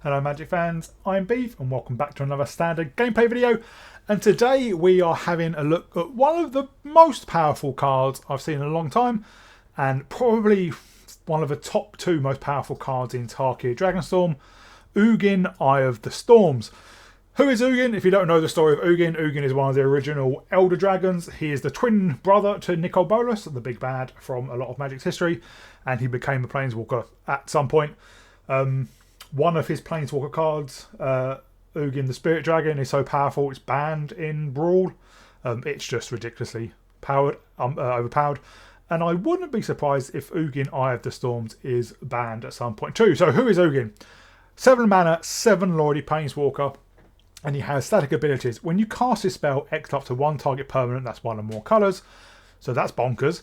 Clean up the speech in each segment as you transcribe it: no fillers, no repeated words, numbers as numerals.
Hello Magic fans, I'm Beef and welcome back to another standard gameplay video, and today we are having a look at one of the most powerful cards I've seen in a long time, and probably one of the top two most powerful cards in Tarkir Dragonstorm, Ugin, Eye of the Storms. Who is Ugin? If you don't know the story of Ugin, Ugin is one of the original Elder Dragons. He is the twin brother to Nicol Bolas, the big bad from a lot of Magic's history, and he became a Planeswalker at some point. One of his Planeswalker cards, Ugin the Spirit Dragon, is so powerful it's banned in Brawl. It's just ridiculously overpowered. And I wouldn't be surprised if Ugin Eye of the Storms is banned at some point too. So who is Ugin? 7 mana, 7 Lordy Planeswalker, and he has static abilities. When you cast his spell, X up to 1 target permanent, that's 1 or more colours. So that's bonkers.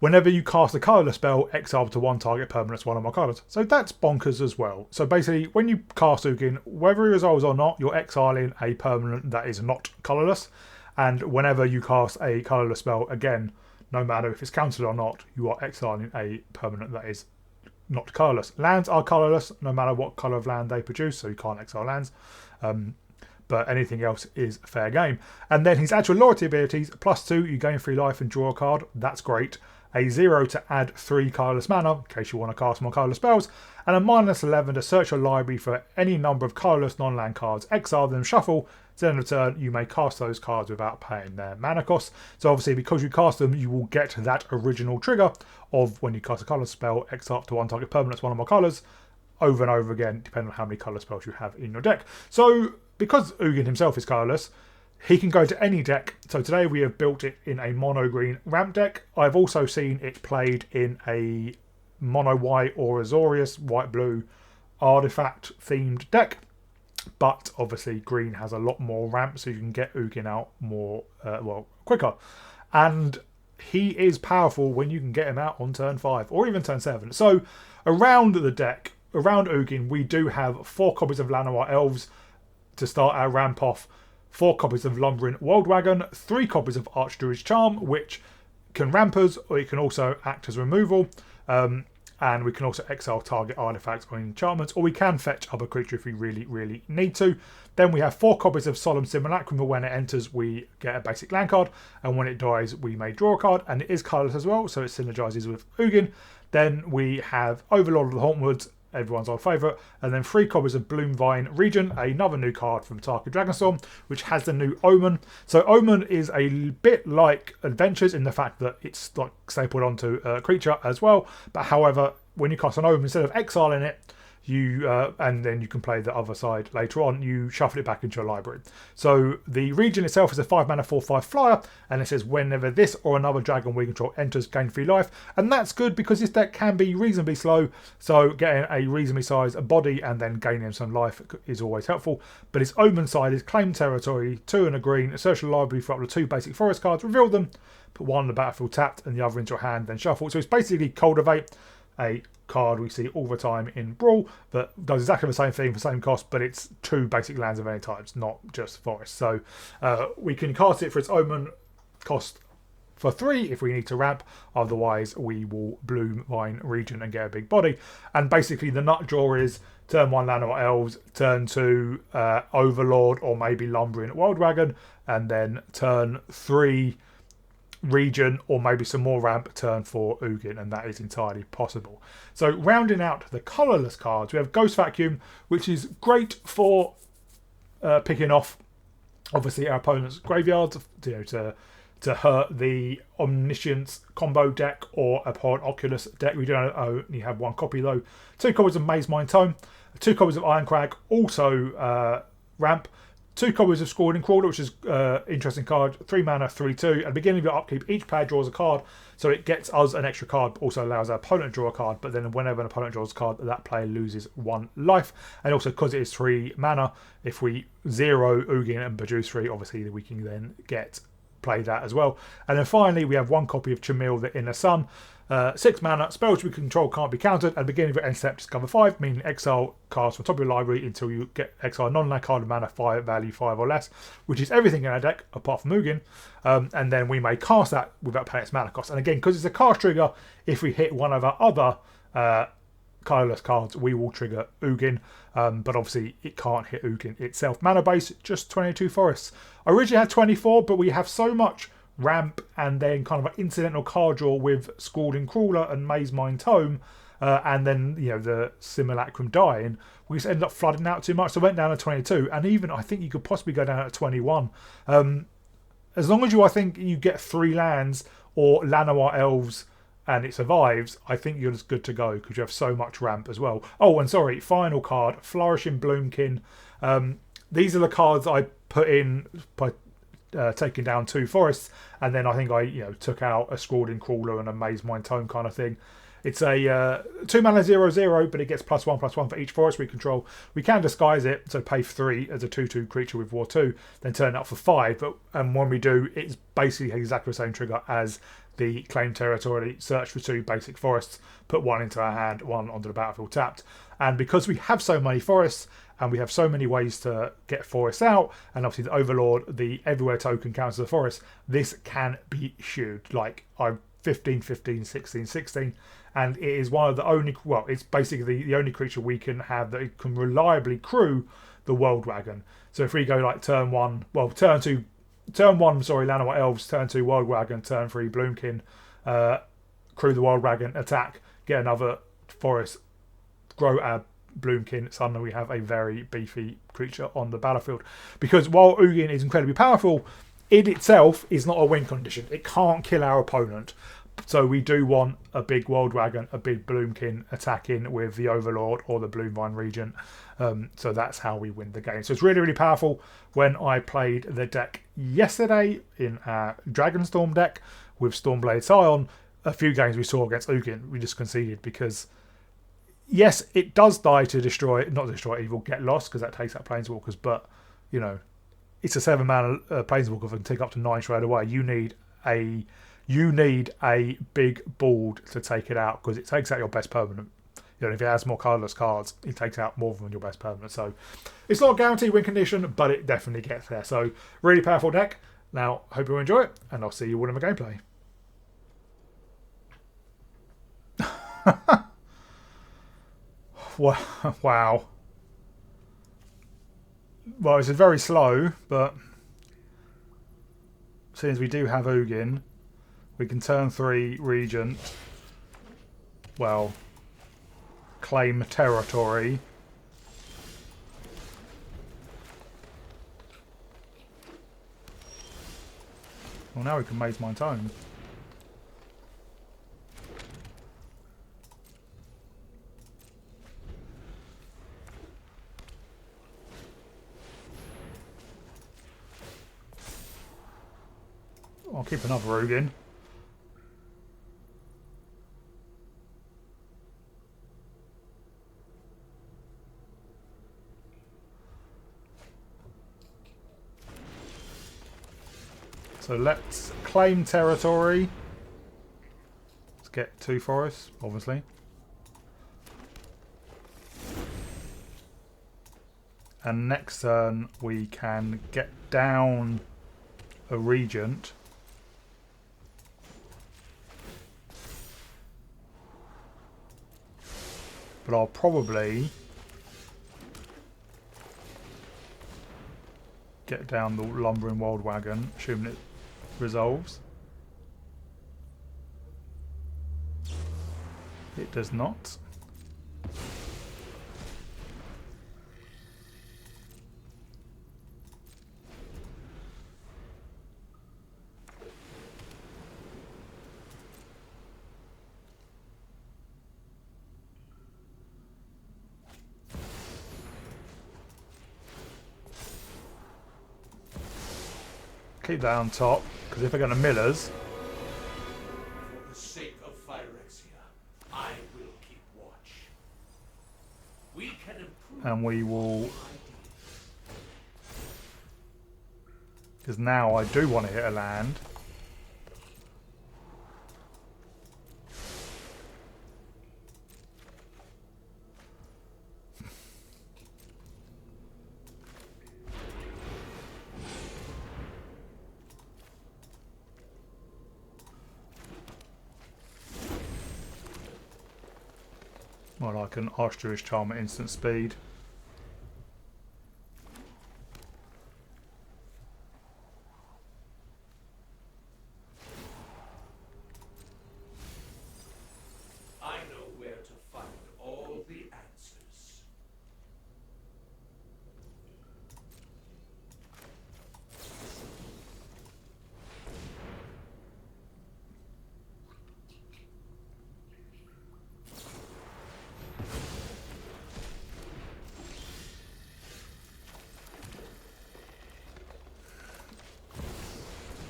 Whenever you cast a colourless spell, exile up to 1 target permanent, that's 1 or more colours. So that's bonkers as well. So basically, when you cast Ugin, whether he resolves or not, you're exiling a permanent that is not colourless. And whenever you cast a colourless spell, again, no matter if it's countered or not, you are exiling a permanent that is not colourless. Lands are colourless, no matter what colour of land they produce, so you can't exile lands. But anything else is fair game. And then his actual loyalty abilities, +2, you gain 3 life and draw a card. That's great. A 0 to add 3 colourless mana, in case you want to cast more colourless spells, and a -11 to search your library for any number of colourless non-land cards, exile them, shuffle, then in return you may cast those cards without paying their mana cost. So obviously because you cast them, you will get that original trigger of when you cast a colourless spell, exile up to 1 target permanent, 1 or more colours, over and over again, depending on how many colour spells you have in your deck. So because Ugin himself is colourless, he can go to any deck. So today we have built it in a mono green ramp deck. I've also seen it played in a mono white or Azorius white blue artifact themed deck. But obviously green has a lot more ramp, so you can get Ugin out more quicker. And he is powerful when you can get him out on turn 5 or even turn 7. So around the deck, around Ugin, we do have 4 copies of Llanowar Elves to start our ramp off. 4 copies of Lumbering World Wagon, 3 copies of Archdruid's Charm, which can ramp us, or it can also act as removal. And we can also exile target artifacts or enchantments, or we can fetch other creature if we really, really need to. Then we have 4 copies of Solemn Simulacrum, where when it enters, we get a basic land card, and when it dies, we may draw a card, and it is colourless as well, so it synergizes with Ugin. Then we have Overlord of the Hauntwoods, everyone's old favourite, and then 3 copies of Bloomvine Region, another new card from Tarkir Dragonstorm, which has the new Omen. So Omen is a bit like Adventures in the fact that it's like stapled onto a creature as well, but however, when you cast an Omen, instead of exiling it, you and then you can play the other side later on, you shuffle it back into your library. So the region itself is a 5 mana 4/5 flyer, and it says whenever this or another dragon we control enters, gain 3 life. And that's good because this deck can be reasonably slow, so getting a reasonably sized body and then gaining some life is always helpful. But its Omen side is claim territory, 2 and a green, search your library for up to 2 basic forest cards, reveal them, put 1 on the battlefield tapped and the other into your hand, then shuffle. So it's basically Cultivate, a card we see all the time in Brawl that does exactly the same thing for the same cost, but it's 2 basic lands of any types, not just forest. So we can cast it for its Omen cost for 3 if we need to ramp, otherwise we will Bloomvine Region and get a big body. And basically the nut draw is turn 1 Llanowar Elves, turn 2 Overlord or maybe Lumbering World Wagon, and then turn 3 Region or maybe some more ramp, turn 4 Ugin, and that is entirely possible. So rounding out the colourless cards, we have Ghost Vacuum, which is great for picking off obviously our opponent's graveyards, to hurt the Omniscience combo deck or Abhorrent Oculus deck. We don't only have 1 copy though. 2 copies of Maze Mind Tome, 2 copies of Ironcrag, also ramp. 2 copies of Scalding Crawler, which is interesting card, 3 mana, 3/2. At the beginning of your upkeep, each player draws a card, so it gets us an extra card, but also allows our opponent to draw a card. But then whenever an opponent draws a card, that player loses 1 life. And also because it is 3 mana, if we 0 Ugin and produce 3, obviously we can then play that as well. And then finally, we have 1 copy of Chamil, the Inner Sun. 6 mana, spells we control can't be countered. At the beginning of your end step, discover 5, meaning exile cards from top of your library until you get exile non-land card of mana 5 value 5 or less, which is everything in our deck apart from Ugin. And then we may cast that without paying its mana cost. And again, because it's a cast trigger, if we hit one of our other colourless cards, we will trigger Ugin, but obviously it can't hit Ugin itself. Mana base, just 22 forests. I originally had 24, but we have so much ramp and then kind of an incidental card draw with Scalding Crawler and Maze Mine Tome, and then, you know, the Simulacrum dying, we just ended up flooding out too much. So I went down to 22, and even I think you could possibly go down to 21. As long as I think you get 3 lands or Llanowar Elves and it survives, I think you're just good to go because you have so much ramp as well. Oh, and sorry, final card, Flourishing Bloomkin. These are the cards I put in by taking down 2 forests, and then I think I took out a Scalding Crawler and a Maze Mine Tome kind of thing. It's a 2 mana 0/0, but it gets +1/+1 for each forest we control. We can disguise it, so pay 3 as a 2/2 creature with War 2, then turn it up for 5. And when we do, it's basically exactly the same trigger as the Claim Territory, search for 2 basic forests, put 1 into our hand, 1 onto the battlefield tapped. And because we have so many forests, and we have so many ways to get forests out, and obviously the Overlord, the Everywhere token counts as a forest, this can be huge. Like, I'm 15, 15, 16, 16, and it is one of the only, well, it's basically the only creature we can have that can reliably crew the World Wagon. So if we go like turn 1, well, turn 1, Llanowar Elves, turn 2, World Wagon, turn 3, Bloomkin, crew the World Wagon, attack, get another forest, grow our Bloomkin, suddenly we have a very beefy creature on the battlefield. Because while Ugin is incredibly powerful, it itself is not a win condition. It can't kill our opponent. So we do want a big World Wagon, a big Bloomkin attacking with the Overlord or the Bloomvine Regent. So that's how we win the game. So it's really, really powerful. When I played the deck yesterday in our Dragonstorm deck with Stormblade Scion, a few games we saw against Ugin, we just conceded because, yes, it does die to not destroy evil, get lost, because that takes out Planeswalkers, but, you know, it's a 7 mana Planeswalker that can take up to 9 straight away. You need a big board to take it out, because it takes out your best permanent. You know, if it has more colourless cards, it takes out more than your best permanent. So it's not a guaranteed win condition, but it definitely gets there. So really powerful deck. Now, hope you enjoy it, and I'll see you all in the gameplay. Wow. Well, it's very slow, but since we do have Ugin, we can turn 3 Regent, well, claim territory. Well, now we can Maze Mine Tome. I'll keep another Ugin. So let's claim territory. Let's get 2 forests, obviously. And next turn we can get down a Regent. But I'll probably get down the Lumbering World Wagon, assuming it resolves. It does not. Keep that on top, because if they're going to mill us... For the sake of Phyrexia, I will keep watch. We can improve... And we will... Because now I do want to hit a land. I like an Archdruid's Charm at instant speed. I know where to find all the answers.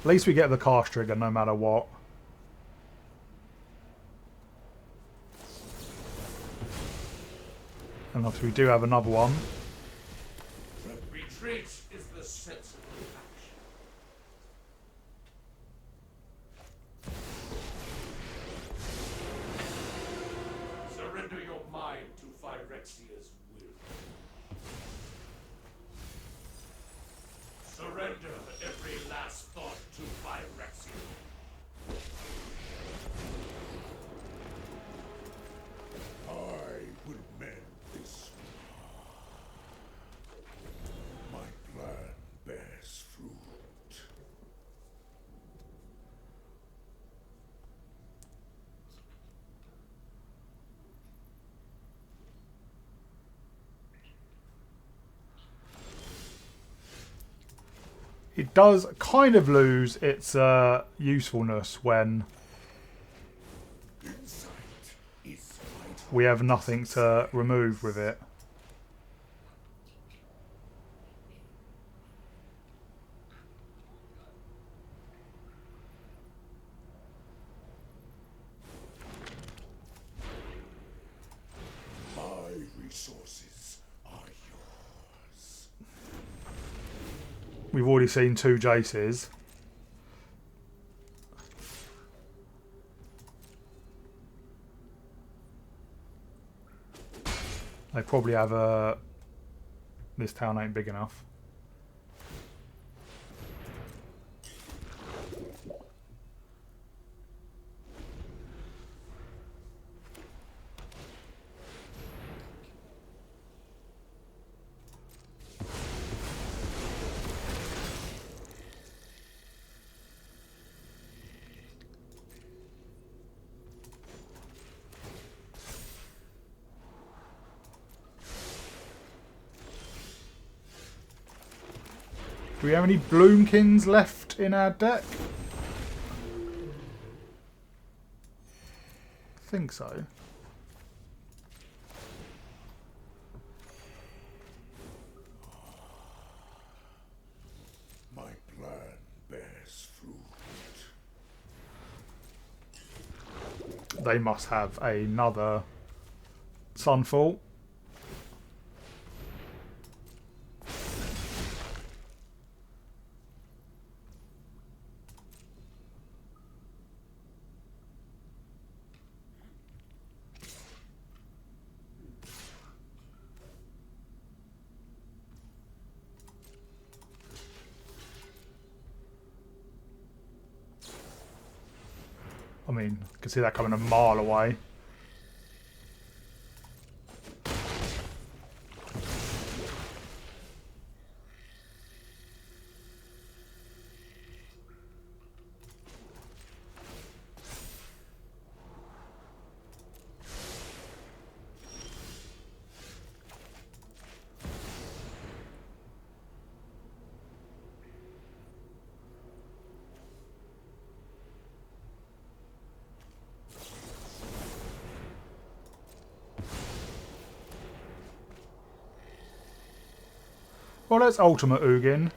At least we get the cast trigger no matter what. And obviously we do have another one. Retreat is the sensible action. Surrender your mind to Phyrexia's will. Surrender every last thought to Phyrexia. I will mend this. My plan bears fruit. It does kind of lose its usefulness when we have nothing to remove with it. My resources are yours. We've already seen 2 Jaces. They probably have a... This town ain't big enough. Do we have any Bloomkins left in our deck? I think so. My plan bears fruit. They must have another Sunfall. I mean, I can see that coming a mile away. Well, let's ultimate Ugin.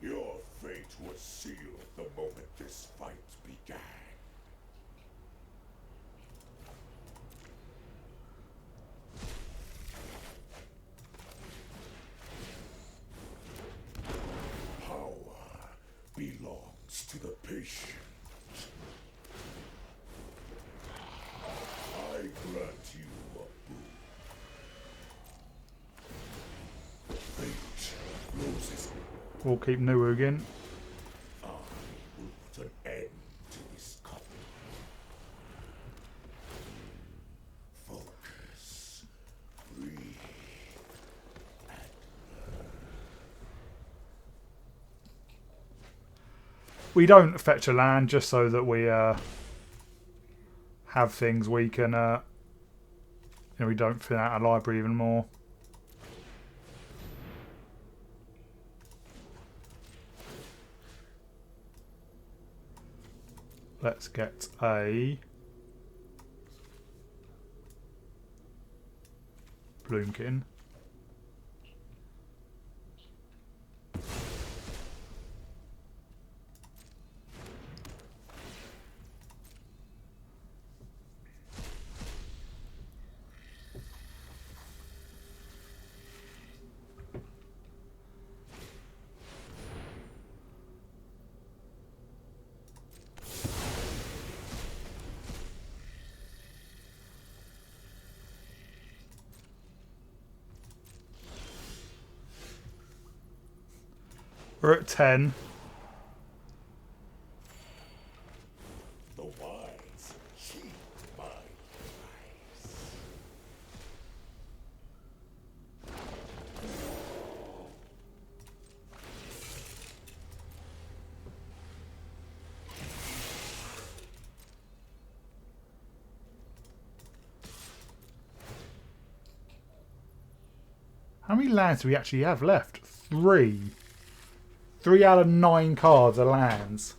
Your fate was sealed the moment this fight began. Power belongs to the patient. I grant you a boon. Fate closes. We'll keep new Ugin. I will We don't fetch a land just so that we have things we can. We don't fill out our library even more. Let's get a Bloomkin. We're at 10. The wise heed my advice. How many lands do we actually have left? 3. 3 out of 9 cards are lands.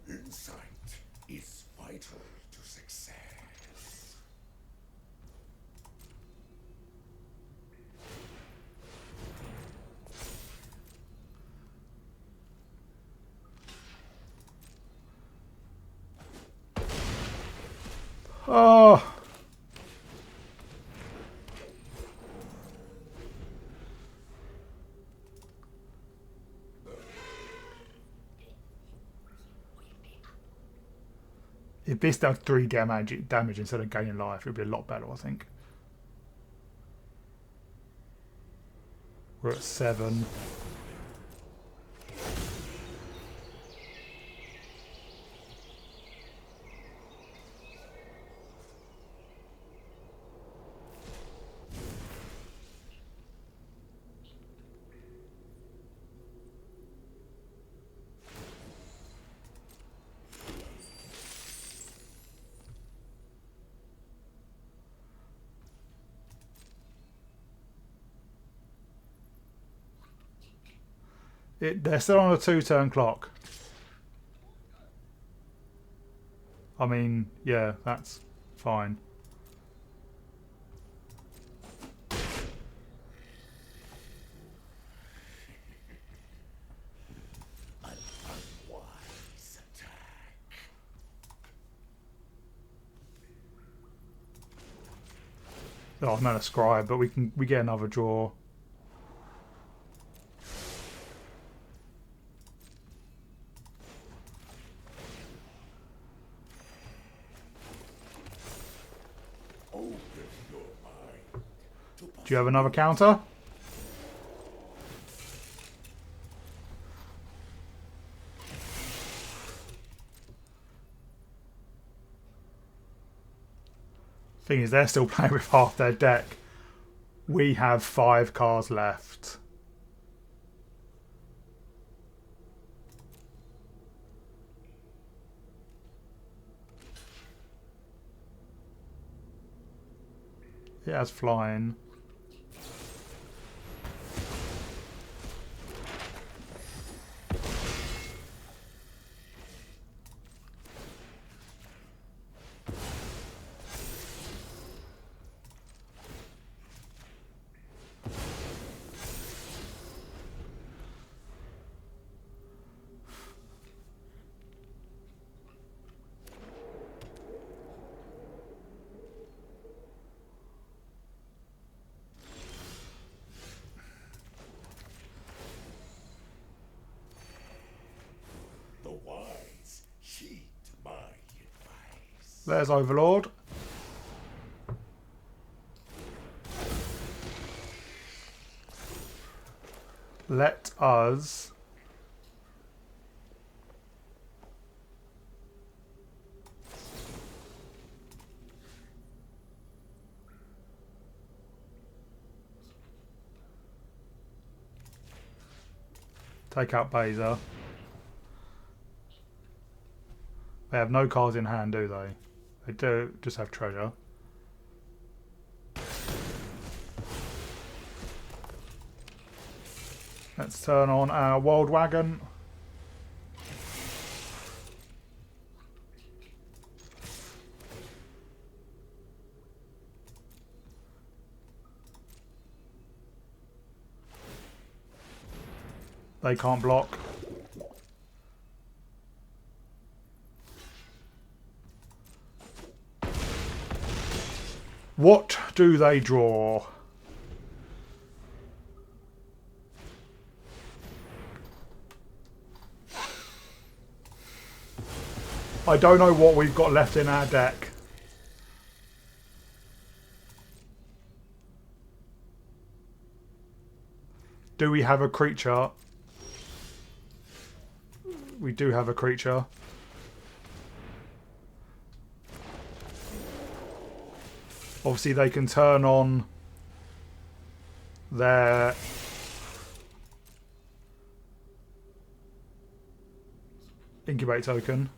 Insight is vital to success. Oh. If this does 3 damage instead of gaining life, it would be a lot better, I think. We're at 7. They're still on a 2-turn clock. I mean, yeah, that's fine. An unwise attack. Oh, I'm not a scribe, but we get another draw. Open your mind to Do you have another counter? Thing is, they're still playing with half their deck. We have 5 cards left. It has flying. there's Overlord. Let us take out Baser. They have no cards in hand, do they? They do just have treasure. Let's turn on our Wild Wagon. They can't block. What do they draw? I don't know what we've got left in our deck. Do we have a creature? We do have a creature. Obviously they can turn on their incubate token.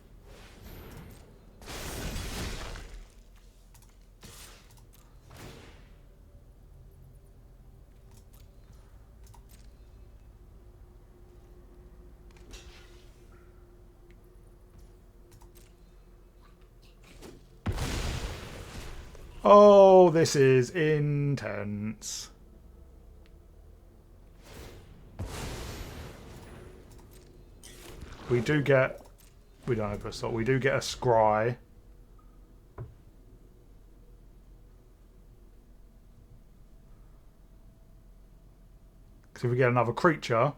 Oh, this is intense. We do get... We don't have a slot. We do get a scry. Because if we get another creature...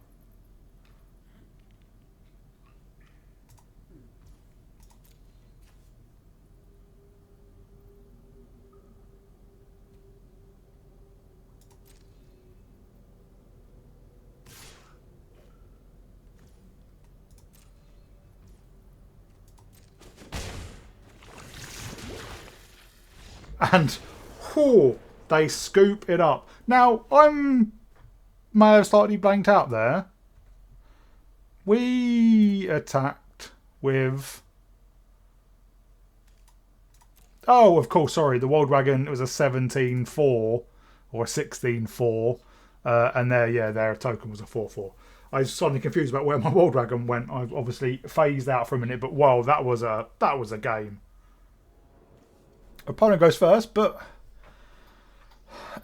And whew, they scoop it up. Now, may have slightly blanked out there. We attacked with... Oh, of course, sorry. The Wild Wagon, it was a 17-4 or a 16-4. And their token was a 4-4. I was suddenly confused about where my Wild Wagon went. I've obviously phased out for a minute, but wow, that was a game. Opponent goes first, but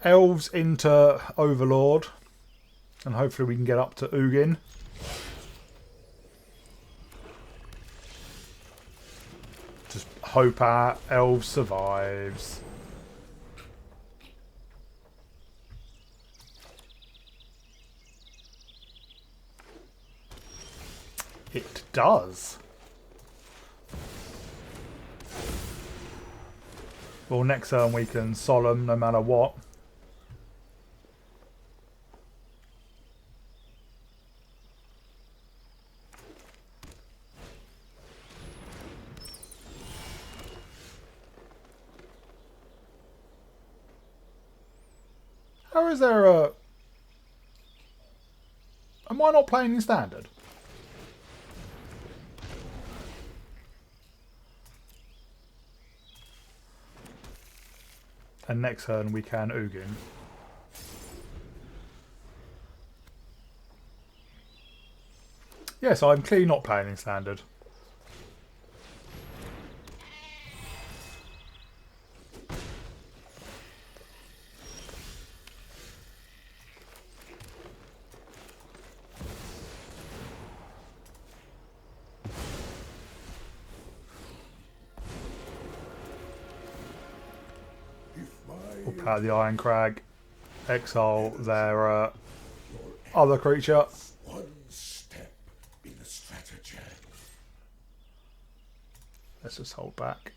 Elves into Overlord, and hopefully we can get up to Ugin. Just hope our Elves survives. It does. Well, next turn we can Solemn no matter what. How is there a... Am I not playing in Standard? And next turn we can Ugin. Yes, I'm clearly not playing in Standard. We'll play the Iron Crag, exile their other creature. One step in stratagem. Let's just hold back.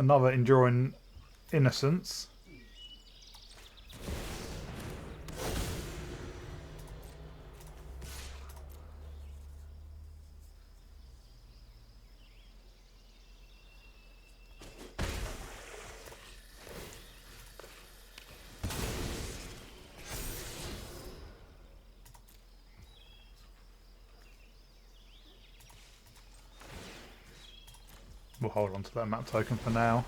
another Enduring Innocence. We'll hold on to that map token for now.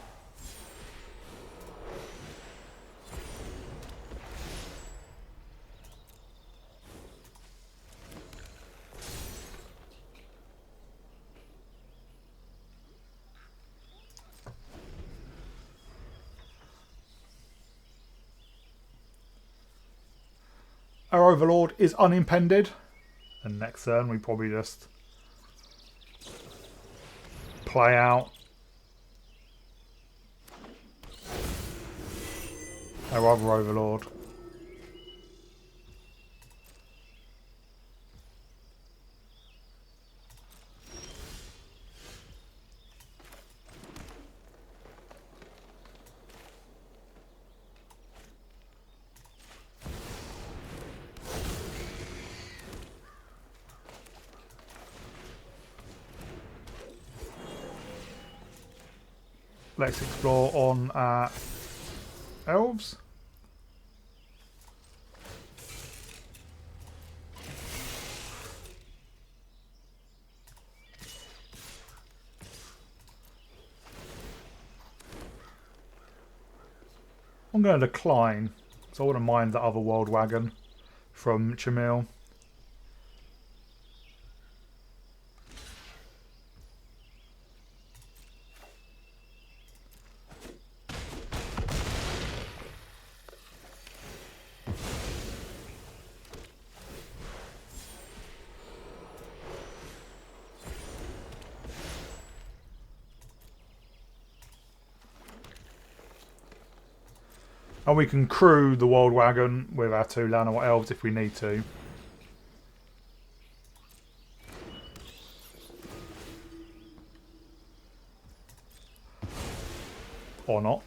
Our Overlord is unimpeded, and next turn we probably just play out our other Overlord. Let's explore on elves. I'm going to decline, so I wouldn't mind the other World Wagon from Chamil. And we can crew the World Wagon with our 2 Llanowar elves if we need to. Or not.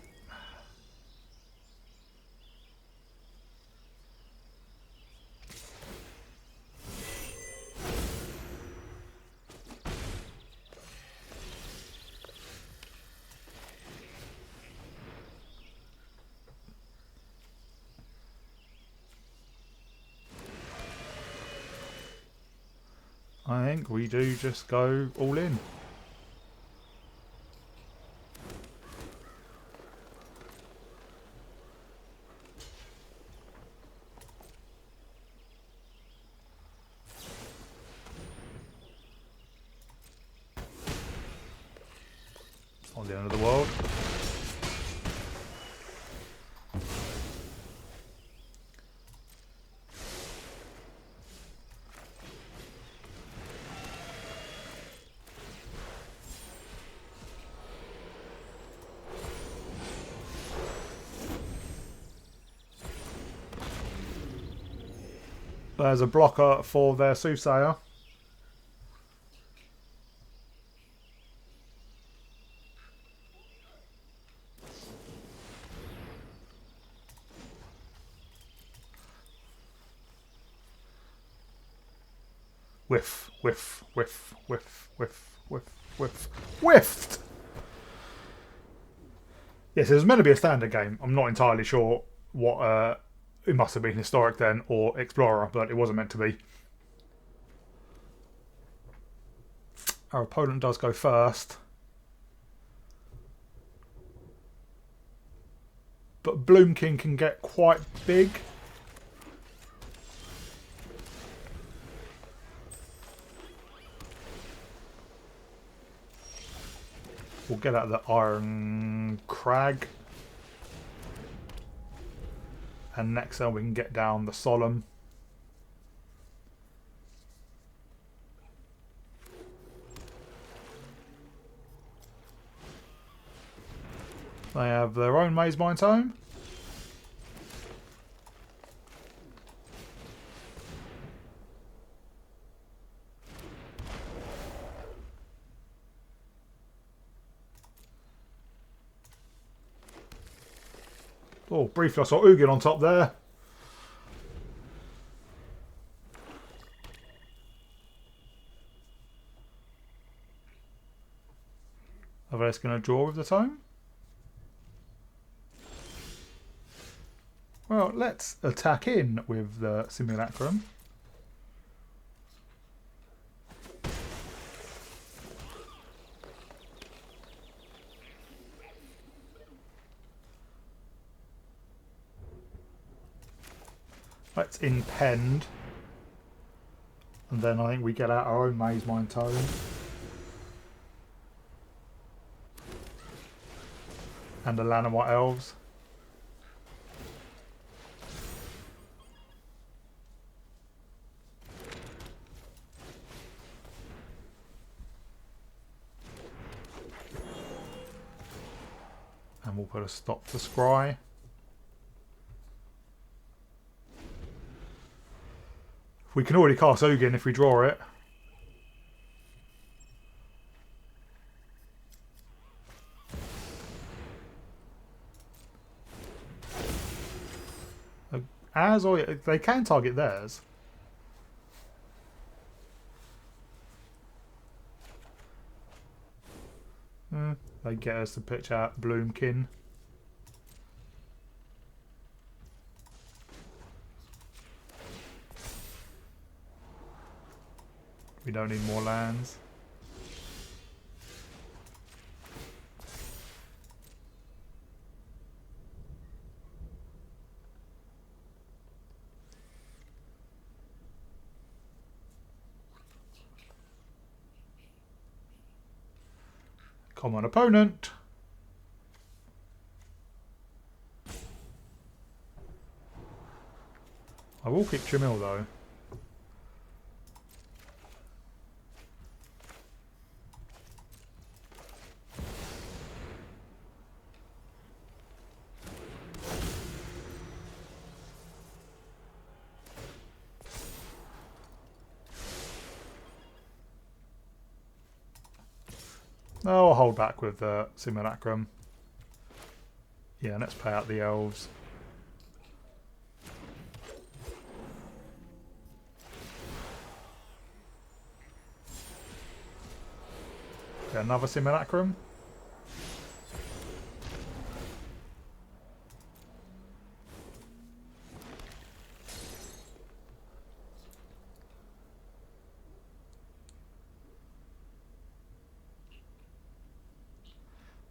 I think we do just go all in. It's not the end of the world. There's a blocker for their Soothsayer. Whiff, whiff, whiff, whiff, whiff, whiff, whiff, whiffed! Yes, it was meant to be a standard game. I'm not entirely sure what... it must have been Historic then, or Explorer, but it wasn't meant to be. Our opponent does go first. But Bloom King can get quite big. We'll get out the Iron Crag. And next turn we can get down the Solemn. They have their own Maze Mine Tome. Oh, briefly I saw Ugin on top there. Are they just going to draw with the tome? Well, let's attack in with the Simulacrum. Let's impend. And then I think we get out our own Maze Mind Tome. And the Lanawat Elves. And we'll put a stop to Scry. We can already cast Ugin if we draw it. As or they can target theirs. They get us to pitch out Bloomkin. We don't need more lands. Common opponent. I will keep Tramiel though. Oh, I'll hold back with the Simulacrum. Yeah, let's pay out the elves. Get another Simulacrum.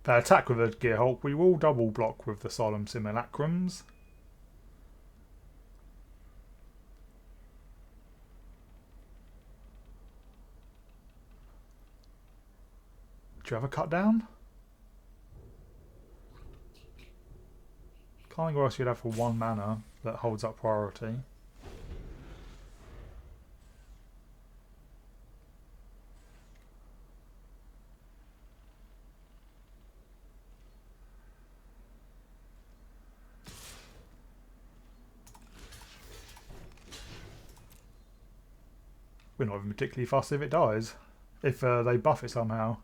They attack with a Gearhulk. We will double block with the Solemn Simulacrums. Do you have a cut down? Can't think what else you'd have for 1 mana that holds up priority. We're not even particularly fussed if it dies. If they buff it somehow.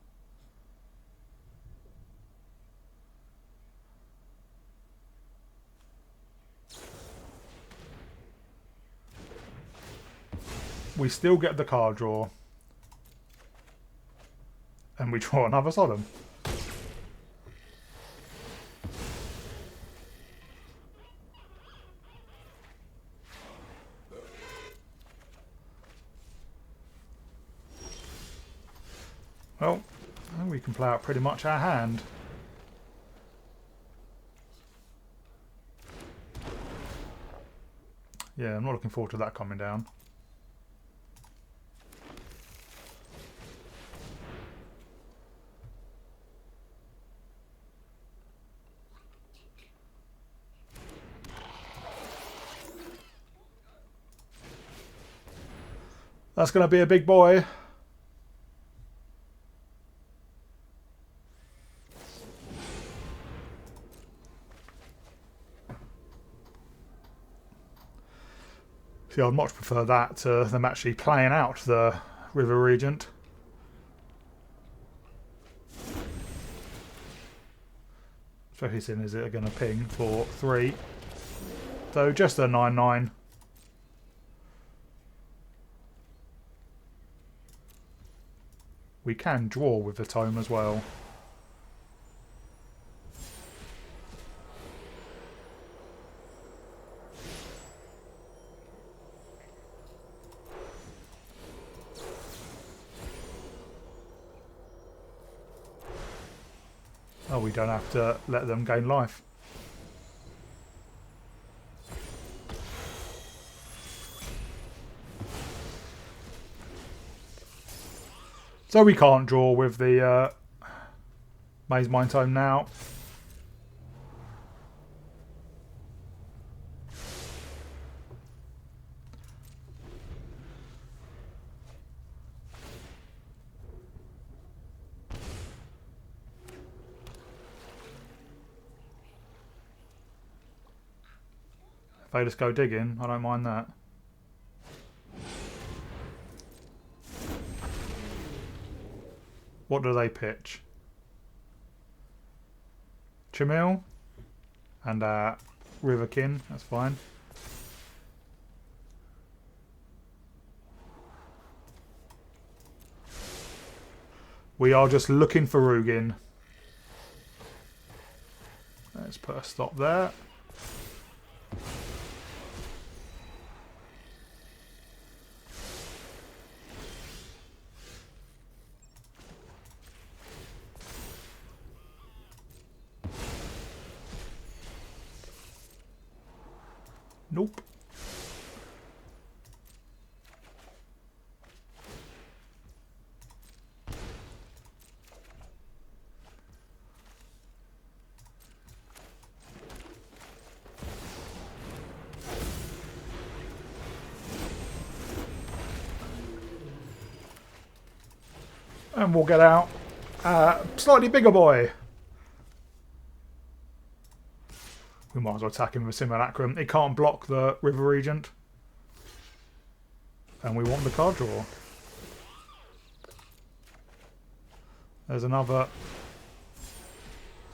We still get the card draw. And we draw another Sodom. Well, we can play out pretty much our hand. Yeah, I'm not looking forward to that coming down. That's going to be a big boy. See, I'd much prefer that to them actually playing out the River Regent. Especially seeing as they're going to ping for 3. So just a 9/9. We can draw with the tome as well. Oh, we don't have to let them gain life. So we can't draw with the Maze Mind Tome now. If they just go digging, I don't mind that. What do they pitch? Chamil and Riverkin, that's fine. We are just looking for Ugin. Let's put a stop there. Nope. And we'll get out slightly bigger boy. We might as well attack him with Simulacrum. He can't block the River Regent. And we want the card draw. There's another.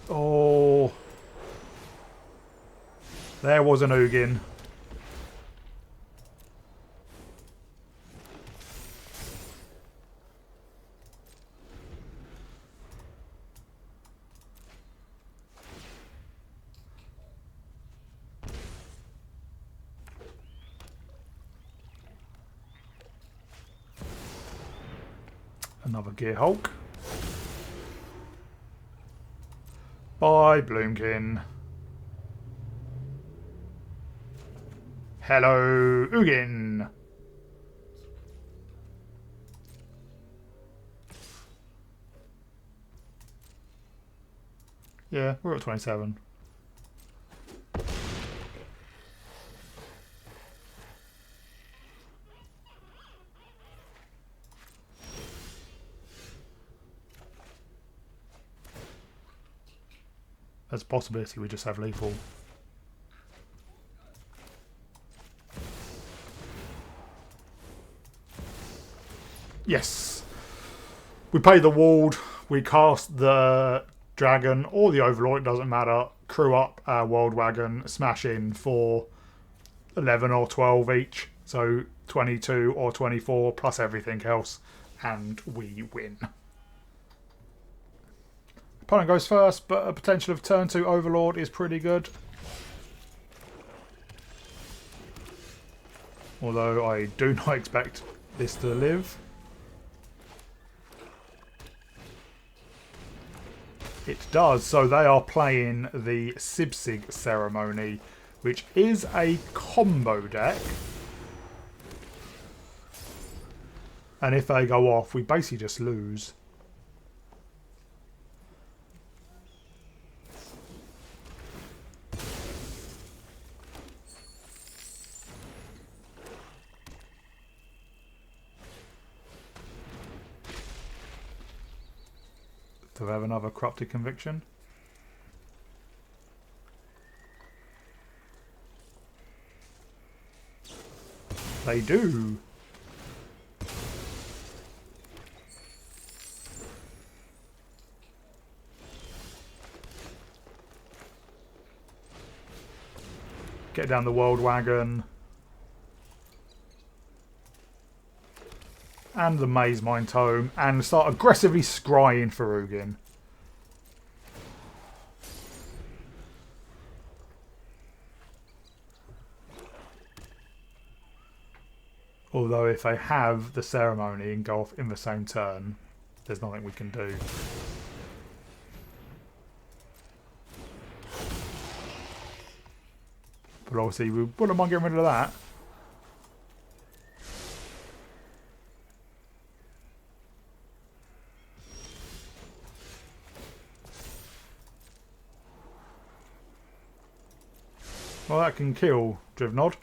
Oh. There was an Ugin. Another Gear Hulk. Bye, Bloomkin. Hello, Ugin. Yeah, we're at 27. There's a possibility we just have lethal. Yes. We play the Ward. We cast the Dragon or the Overlord. It doesn't matter. Crew up our World Wagon. Smash in for 11 or 12 each. So 22 or 24 plus everything else. And we win. Opponent goes first, but a potential of turn 2 Overlord is pretty good. Although I do not expect this to live. It does, so they are playing the Sibsig Ceremony, which is a combo deck. And if they go off, we basically just lose. Do they have another Corrupted Conviction? They do. Get down the World Wagon. And the Maze Mine Tome. And start aggressively scrying for Ugin. Although if they have the ceremony and go off in the same turn, there's nothing we can do. But obviously we wouldn't mind getting rid of that. Well, that can kill Drivnod.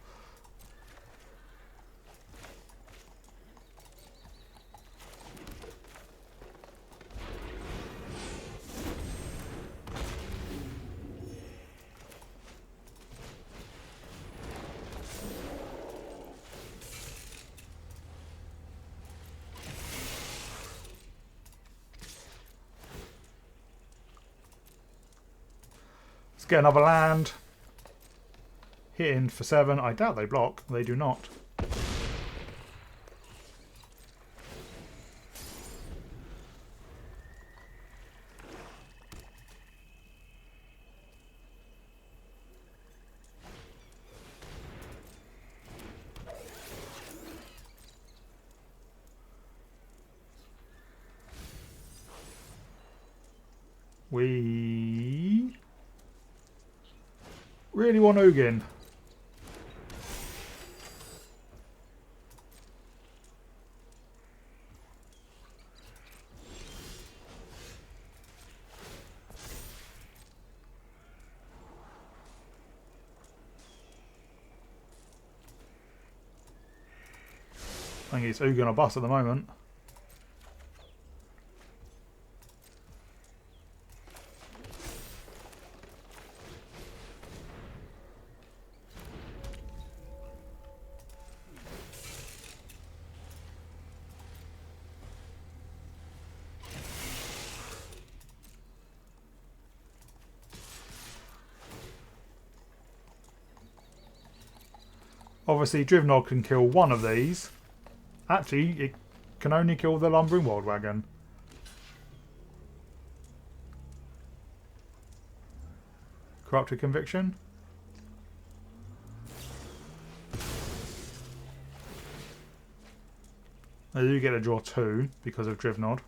Let's get another land. Hitting for 7. I doubt they block. They do not. We really want Ugin. I think it's Ugin or bust at the moment. Obviously, Drivnod can kill one of these. Actually, it can only kill the Lumbering World Wagon. Corrupted Conviction. They do get to draw 2 because of Drivnod.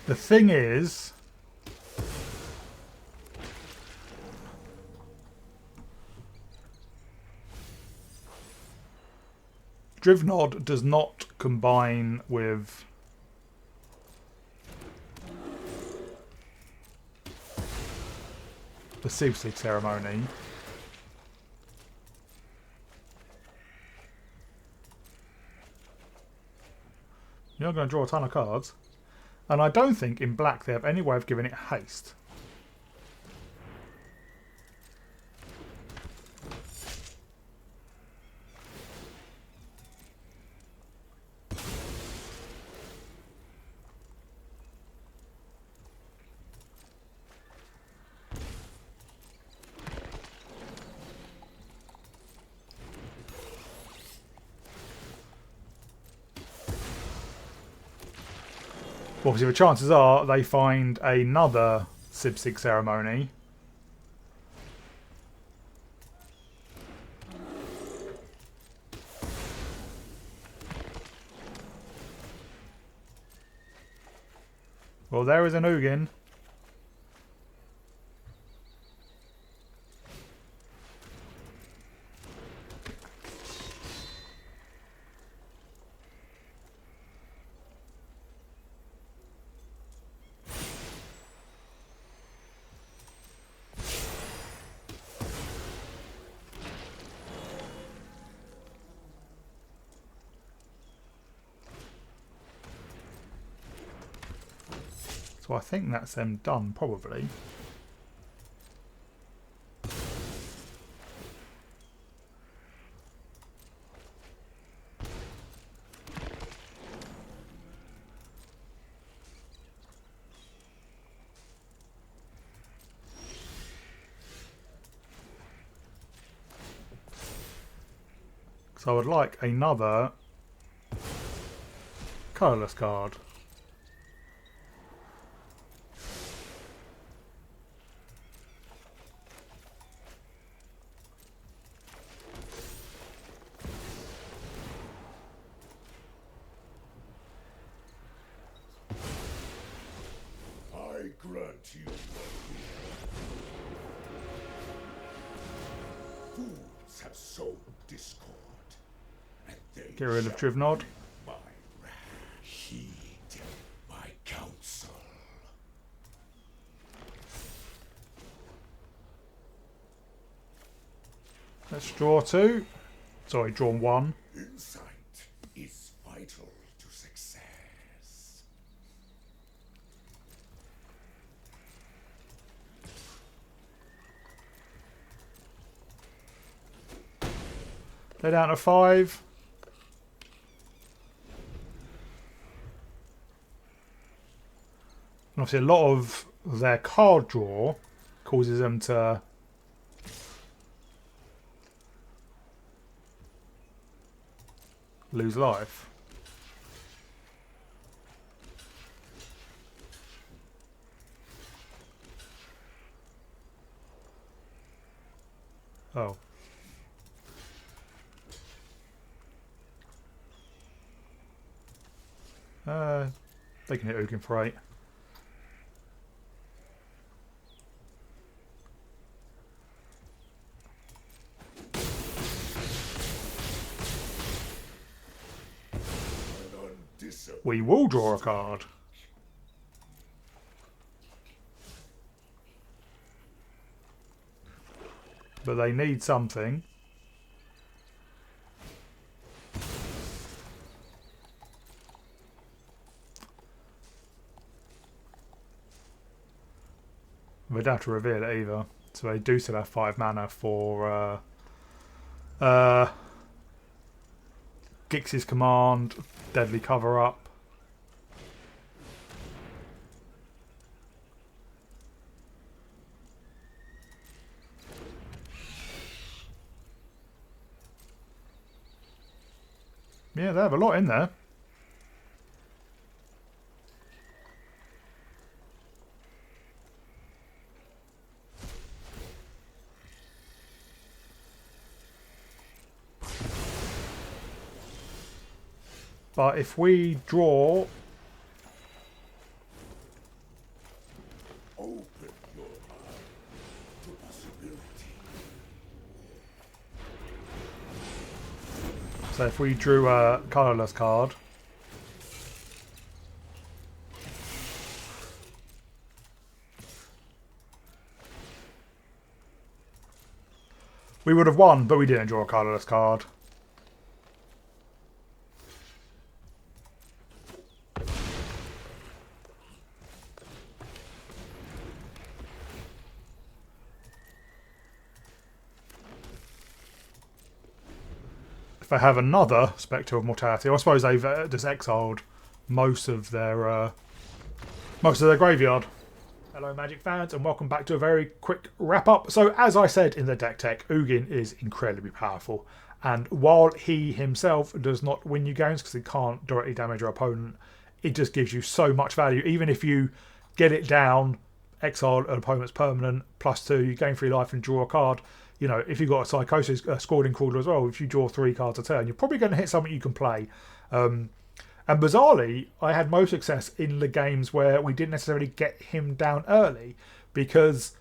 The thing is, Drivnod does not combine with the Sibsig ceremony. You're going to draw a ton of cards. And I don't think in black they have any way of giving it haste. Obviously, the chances are they find another Sibsig ceremony. Well, there is an Ugin. So I think that's them done, probably. So I would like another colourless card. I grant you fools have sown discord, and they Get rid of shall Drivnod. reap my wrath. Heed my counsel. Let's draw 2. Sorry, drawn 1. Insight is vital to success. They're down to 5. And obviously a lot of their card draw causes them to lose life. Oh. They can hit Ugin for 8. We will draw a card. But they need something. We don't have to reveal it either. So they do still have 5 mana for Gix's command, Deadly Cover Up. Yeah, they have a lot in there. But if we draw... Open your mind to possibility. So if we drew a colourless card... we would have won, but we didn't draw a colourless card. If they have another Spectre of Mortality, I suppose they've just exiled most of their graveyard. Hello Magic fans, and welcome back to a very quick wrap up. So as I said in the deck tech, Ugin is incredibly powerful, and while he himself does not win you games because he can't directly damage your opponent, it just gives you so much value. Even if you get it down, exile an opponent's permanent, +2, you gain 3 life and draw a card. You know, if you've got a Psychosis, a Scalding Crawler as well, if you draw 3 cards a turn, you're probably going to hit something you can play. And bizarrely, I had most success in the games where we didn't necessarily get him down early, because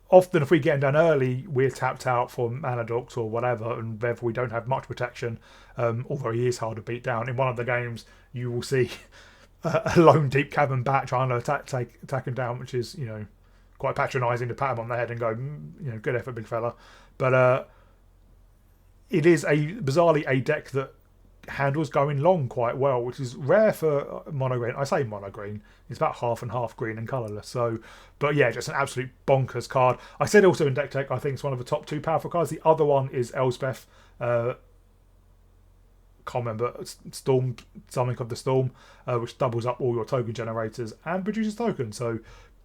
often if we get him down early, we're tapped out for mana dorks or whatever, and therefore we don't have much protection, although he is hard to beat down. In one of the games, you will see a lone Deep Cavern Bat trying to attack him down, which is, you know, quite patronising to pat him on the head and go, you know, good effort, big fella. But it is bizarrely a deck that handles going long quite well, which is rare for mono green. I say mono green, it's about half and half green and colourless. So, but yeah, just an absolute bonkers card. I said also in deck tech, I think it's one of the top 2 powerful cards. The other one is Elspeth. Can't remember, Storm, something of the Storm, which doubles up all your token generators and produces tokens. So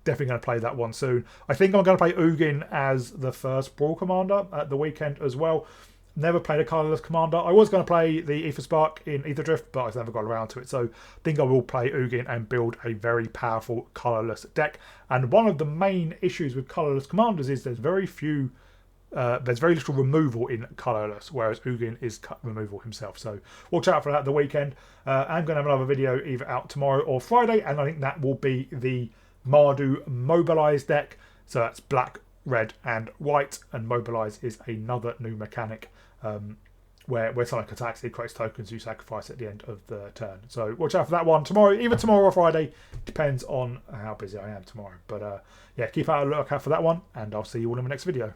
definitely going to play that one soon. I think I'm going to play Ugin as the first Brawl commander at the weekend as well. Never played a colourless commander. I was going to play the Ether Spark in Ether Drift, but I've never got around to it. So I think I will play Ugin and build a very powerful colourless deck. And one of the main issues with colourless commanders is there's very little removal in colourless, whereas Ugin is removal himself. So watch out for that at the weekend. I'm going to have another video either out tomorrow or Friday, and I think that will be the Mardu Mobilize deck. So that's black, red and white, and Mobilize is another new mechanic where something attacks, it creates tokens you sacrifice at the end of the turn. So watch out for that one tomorrow, either tomorrow or Friday, depends on how busy I am tomorrow. But yeah, keep out a lookout for that one, and I'll see you all in the next video.